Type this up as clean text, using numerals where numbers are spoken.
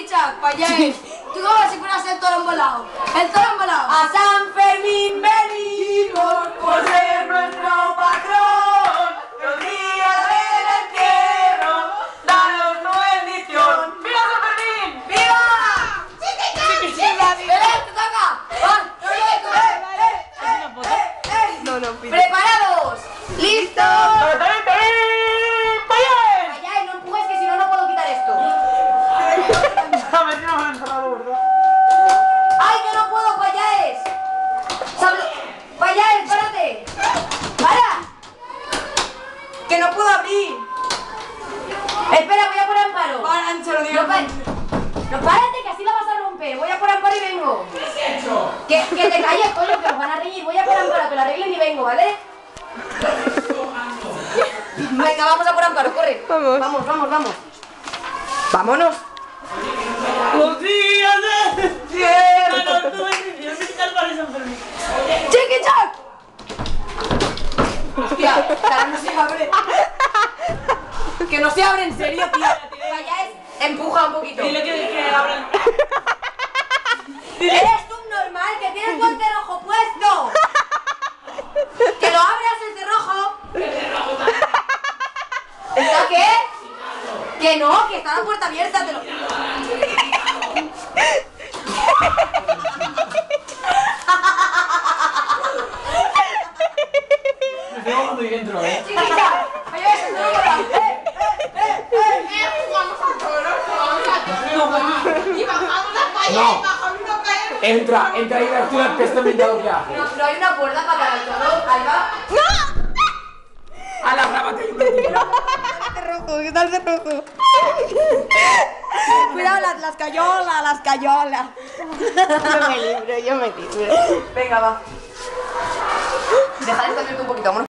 Chiquicha, para allá es. Tú no vas a poner a ser el toro embolado. El toro embolado. A San Fermín venimos por ser nuestro patrón. Los días del entierro, danos tu bendición. ¡Viva San Fermín! ¡Viva! ¡Chiquicha! ¡Belén, te toca! No, pide. ¡Preparados! ¡Listos! ¡Vaya! Allá, no empujes que si no, no puedo quitar esto. A ver si no me han cerrado, ¿verdad? ¡Ay, que no puedo, Payaes! ¡Payaes, párate! ¡Para! ¡Que no puedo abrir! Espera, voy a por Amparo. Para, Ancho, No, no, párate, que así la vas a romper. Voy a por Amparo y vengo. Que te calles, coño, que os van a reír. Voy a por Amparo, que la arreglen y vengo, ¿vale? Venga, vamos a por Amparo, corre. Vamos. Vamos. Vámonos. Los días del entierro, danos tu bendición. ¡Chiquichac! Hostia, ahora no se abre. Que no se abre, en serio, tío. Payaes, empuja un poquito. Dile que abran. Eres tú normal, que tienes tu el cerrojo puesto. Que lo abras el cerrojo. ¿Está qué? Que no, que está la puerta abierta. Te lo... Me estoy ahogando ahí dentro, Chiquita, Payaes, el cerrojo. No. Entra y verás tú el testamento que hace. No hay una puerta para el cerrojo. Ahí va. A la grábate. Rojo, ¿qué tal de rojo? Cuidado, las cayolas. Yo me libro. Venga, va. Deja de estar un poquito, vámonos.